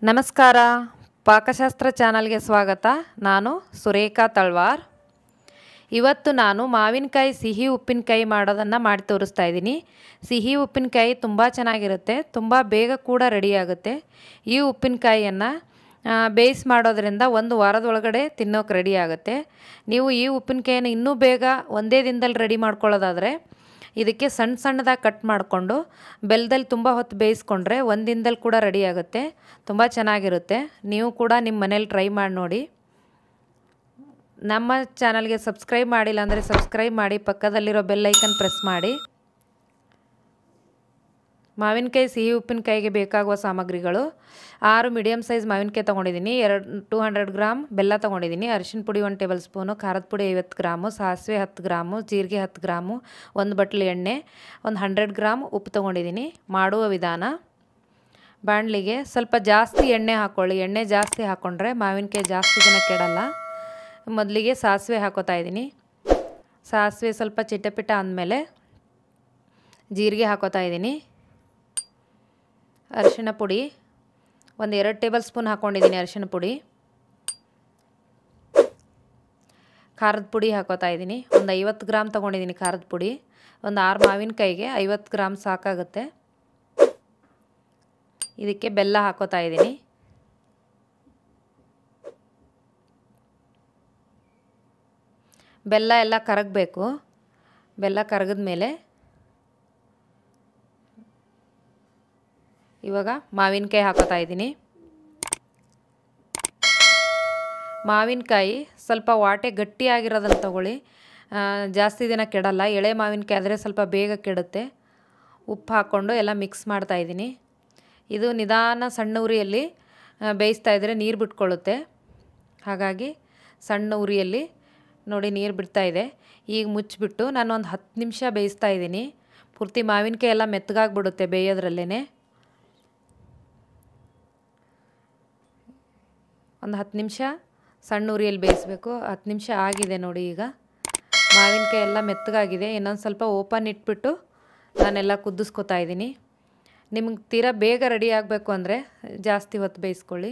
ನಮಸ್ಕಾರ. ಪಾಕಶಾಸ್ತ್ರ ಚಾನಲ್ಗೆ ಸ್ವಾಗತ. ನಾನು ಸುರೇಖಾ ತಳ್ವಾರ್. ಇವತ್ತು ನಾನು ಮಾವಿನಕಾಯಿ ಸಿಹಿ ಉಪ್ಪಿನಕಾಯಿ ಮಾಡೋದನ್ನು ಮಾಡಿ ತೋರಿಸ್ತಾ ಇದ್ದೀನಿ. ಸಿಹಿ ಉಪ್ಪಿನಕಾಯಿ ತುಂಬ ಚೆನ್ನಾಗಿರುತ್ತೆ, ತುಂಬ ಬೇಗ ಕೂಡ ರೆಡಿಯಾಗುತ್ತೆ. ಈ ಉಪ್ಪಿನಕಾಯಿಯನ್ನು ಬೇಯಿಸಿ ಮಾಡೋದ್ರಿಂದ ಒಂದು ವಾರದೊಳಗಡೆ ತಿನ್ನೋಕೆ ರೆಡಿ ಆಗುತ್ತೆ. ನೀವು ಈ ಉಪ್ಪಿನಕಾಯಿನ ಇನ್ನೂ ಬೇಗ ಒಂದೇ ದಿನದಲ್ಲಿ ರೆಡಿ ಮಾಡ್ಕೊಳ್ಳೋದಾದರೆ ಇದಕ್ಕೆ ಸಣ್ಣ ಸಣ್ಣದಾಗಿ ಕಟ್ ಮಾಡಿಕೊಂಡು ಬೆಲ್ಲದಲ್ಲಿ ತುಂಬ ಹೊತ್ತು ಬೇಯಿಸ್ಕೊಂಡ್ರೆ ಒಂದು ದಿನದಲ್ಲಿ ಕೂಡ ರೆಡಿ ಆಗುತ್ತೆ. ತುಂಬ ಚೆನ್ನಾಗಿರುತ್ತೆ. ನೀವು ಕೂಡ ನಿಮ್ಮ ಮನೇಲಿ ಟ್ರೈ ಮಾಡಿ ನೋಡಿ. ನಮ್ಮ ಚಾನಲ್ಗೆ ಸಬ್ಸ್ಕ್ರೈಬ್ ಮಾಡಿಲ್ಲ ಅಂದರೆ ಸಬ್ಸ್ಕ್ರೈಬ್ ಮಾಡಿ, ಪಕ್ಕದಲ್ಲಿರೋ ಬೆಲ್ ಐಕನ್ ಪ್ರೆಸ್ ಮಾಡಿ. ಮಾವಿನಕಾಯಿ ಸಿಹಿ ಉಪ್ಪಿನಕಾಯಿಗೆ ಬೇಕಾಗುವ ಸಾಮಗ್ರಿಗಳು: 6 ಮೀಡಿಯಮ್ ಸೈಜ್ ಮಾವಿನಕಾಯಿ ತೊಗೊಂಡಿದ್ದೀನಿ, 200 ಗ್ರಾಮ್ ಬೆಲ್ಲ ತೊಗೊಂಡಿದ್ದೀನಿ, ಅರಿಶಿನ ಪುಡಿ 1 ಟೇಬಲ್ ಸ್ಪೂನು, ಖಾರದ ಪುಡಿ 50 ಗ್ರಾಮು, ಸಾಸಿವೆ 10 ಗ್ರಾಮು, ಜೀರಿಗೆ 10 ಗ್ರಾಮು, 1 ಬಟ್ಲು ಎಣ್ಣೆ, ಒಂದು 100 ಗ್ರಾಮ್ ಉಪ್ಪು ತೊಗೊಂಡಿದ್ದೀನಿ. ಮಾಡುವ ವಿಧಾನ: ಬಾಣಲಿಗೆ ಸ್ವಲ್ಪ ಜಾಸ್ತಿ ಎಣ್ಣೆ ಹಾಕ್ಕೊಳ್ಳಿ. ಎಣ್ಣೆ ಜಾಸ್ತಿ ಹಾಕ್ಕೊಂಡ್ರೆ ಮಾವಿನಕಾಯಿ ಜಾಸ್ತಿ ದಿನ ಕೆಡಲ್ಲ. ಮೊದಲಿಗೆ ಸಾಸಿವೆ ಹಾಕೋತಾ ಇದ್ದೀನಿ. ಸಾಸಿವೆ ಸ್ವಲ್ಪ ಚಿಟಪಿಟ ಅಂದಮೇಲೆ ಜೀರಿಗೆ ಹಾಕೋತಾ ಇದ್ದೀನಿ. ಅರಿಶಿಣ ಪುಡಿ ಒಂದು 2 ಟೇಬಲ್ ಸ್ಪೂನ್ ಹಾಕ್ಕೊಂಡಿದ್ದೀನಿ. ಅರಿಶಿಣ ಪುಡಿ, ಖಾರದ ಪುಡಿ ಹಾಕೋತಾ ಇದ್ದೀನಿ. ಒಂದು 50 ಗ್ರಾಮ್ ತೊಗೊಂಡಿದ್ದೀನಿ ಖಾರದ ಪುಡಿ. ಒಂದು 6 ಮಾವಿನಕಾಯಿಗೆ 50 ಗ್ರಾಮ್ ಸಾಕಾಗುತ್ತೆ. ಇದಕ್ಕೆ ಬೆಲ್ಲ ಹಾಕೋತಾ ಇದ್ದೀನಿ. ಬೆಲ್ಲ ಎಲ್ಲ ಕರಗಬೇಕು. ಬೆಲ್ಲ ಕರಗಿದ ಮೇಲೆ ಇವಾಗ ಮಾವಿನಕಾಯಿ ಹಾಕೋತಾ ಇದ್ದೀನಿ. ಮಾವಿನಕಾಯಿ ಸ್ವಲ್ಪ ವಾಟೆ ಗಟ್ಟಿಯಾಗಿರೋದನ್ನು ತೊಗೊಳ್ಳಿ, ಜಾಸ್ತಿ ದಿನ ಕೆಡಲ್ಲ. ಎಳೆ ಮಾವಿನಕಾಯಿ ಆದರೆ ಸ್ವಲ್ಪ ಬೇಗ ಕೆಡುತ್ತೆ. ಉಪ್ಪು ಹಾಕ್ಕೊಂಡು ಎಲ್ಲ ಮಿಕ್ಸ್ ಮಾಡ್ತಾ ಇದ್ದೀನಿ. ಇದು ನಿಧಾನ ಸಣ್ಣ ಉರಿಯಲ್ಲಿ ಬೇಯಿಸ್ತಾ ಇದ್ದರೆ ನೀರು ಬಿಟ್ಕೊಳ್ಳುತ್ತೆ. ಹಾಗಾಗಿ ಸಣ್ಣ ಉರಿಯಲ್ಲಿ ನೋಡಿ ನೀರು ಬಿಡ್ತಾ ಇದೆ. ಈಗ ಮುಚ್ಚಿಬಿಟ್ಟು ನಾನು ಒಂದು 10 ನಿಮಿಷ ಬೇಯಿಸ್ತಾ ಇದ್ದೀನಿ. ಪೂರ್ತಿ ಮಾವಿನಕಾಯಿ ಎಲ್ಲ ಮೆತ್ತಗಾಗ್ಬಿಡುತ್ತೆ ಬೇಯೋದ್ರಲ್ಲೇ. ಒಂದು 10 ನಿಮಿಷ ಸಣ್ಣ ಉರಿಯಲ್ಲಿ ಬೇಯಿಸಬೇಕು. 10 ನಿಮಿಷ ಆಗಿದೆ ನೋಡಿ. ಈಗ ಮಾವಿನಕಾಯಿ ಎಲ್ಲ ಮೆತ್ತಗಾಗಿದೆ. ಇನ್ನೊಂದು ಸ್ವಲ್ಪ ಓಪನ್ ಇಟ್ಬಿಟ್ಟು ನಾನೆಲ್ಲ ಕುದಿಸ್ಕೊತಾ ಇದ್ದೀನಿ. ನಿಮಗೆ ತೀರಾ ಬೇಗ ರೆಡಿ ಆಗಬೇಕು ಅಂದರೆ ಜಾಸ್ತಿ ಹೊತ್ತು ಬೇಯಿಸ್ಕೊಳ್ಳಿ.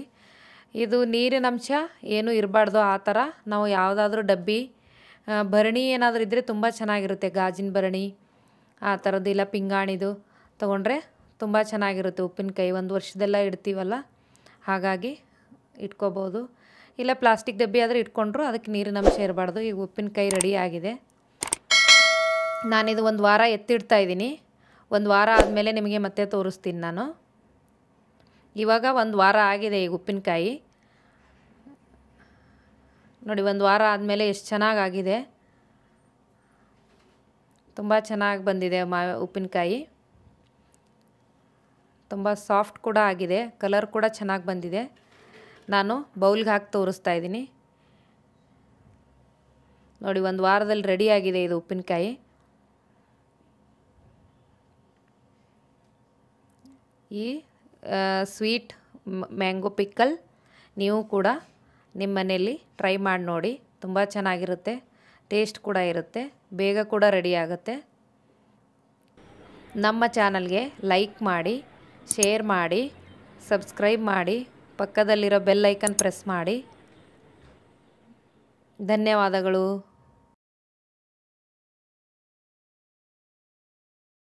ಇದು ನೀರಿನ ಅಂಶ ಏನೂ ಇರಬಾರ್ದು. ಆ ಥರ ನಾವು ಯಾವುದಾದ್ರೂ ಡಬ್ಬಿ, ಭರಣಿ ಏನಾದರೂ ಇದ್ದರೆ ತುಂಬ ಚೆನ್ನಾಗಿರುತ್ತೆ. ಗಾಜಿನ ಭರಣಿ ಆ ಥರದ್ದು, ಇಲ್ಲ ಪಿಂಗಾಣಿದು ತೊಗೊಂಡ್ರೆ ತುಂಬ ಚೆನ್ನಾಗಿರುತ್ತೆ. ಉಪ್ಪಿನಕಾಯಿ 1 ವರ್ಷದೆಲ್ಲ ಇಡ್ತೀವಲ್ಲ, ಹಾಗಾಗಿ ಇಟ್ಕೋಬೋದು. ಇಲ್ಲ ಪ್ಲಾಸ್ಟಿಕ್ ಡಬ್ಬಿ ಆದರೆ ಇಟ್ಕೊಂಡ್ರು ಅದಕ್ಕೆ ನೀರಿನ ಅಂಶ ಇರಬಾರ್ದು. ಈಗ ಉಪ್ಪಿನಕಾಯಿ ರೆಡಿ ಆಗಿದೆ. ನಾನಿದು 1 ವಾರ ಎತ್ತಿಡ್ತಾ ಇದ್ದೀನಿ. 1 ವಾರ ಆದಮೇಲೆ ನಿಮಗೆ ಮತ್ತೆ ತೋರಿಸ್ತೀನಿ ನಾನು. ಇವಾಗ 1 ವಾರ ಆಗಿದೆ ಈಗ ಉಪ್ಪಿನಕಾಯಿ ನೋಡಿ. 1 ವಾರ ಆದಮೇಲೆ ಎಷ್ಟು ಚೆನ್ನಾಗಾಗಿದೆ. ತುಂಬ ಚೆನ್ನಾಗಿ ಬಂದಿದೆ ಉಪ್ಪಿನಕಾಯಿ. ತುಂಬ ಸಾಫ್ಟ್ ಕೂಡ ಆಗಿದೆ. ಕಲರ್ ಕೂಡ ಚೆನ್ನಾಗಿ ಬಂದಿದೆ. ನಾನು ಬೌಲ್ಗೆ ಹಾಕಿ ತೋರಿಸ್ತಾ ಇದ್ದೀನಿ ನೋಡಿ. 1 ವಾರದಲ್ಲಿ ರೆಡಿ ಆಗಿದೆ ಇದು ಉಪ್ಪಿನಕಾಯಿ. ಈ ಸ್ವೀಟ್ ಮ್ಯಾಂಗೋ ಪಿಕ್ಕಲ್ ನೀವು ಕೂಡ ನಿಮ್ಮ ಮನೆಯಲ್ಲಿ ಟ್ರೈ ಮಾಡಿ ನೋಡಿ. ತುಂಬ ಚೆನ್ನಾಗಿರುತ್ತೆ, ಟೇಸ್ಟ್ ಕೂಡ ಇರುತ್ತೆ, ಬೇಗ ಕೂಡ ರೆಡಿ ಆಗುತ್ತೆ. ನಮ್ಮ ಚಾನಲ್ಗೆ ಲೈಕ್ ಮಾಡಿ, ಶೇರ್ ಮಾಡಿ, ಸಬ್ಸ್ಕ್ರೈಬ್ ಮಾಡಿ, ಪಕ್ಕದಲ್ಲಿರೋ ಬೆಲ್ ಐಕನ್ ಪ್ರೆಸ್ ಮಾಡಿ. ಧನ್ಯವಾದಗಳು.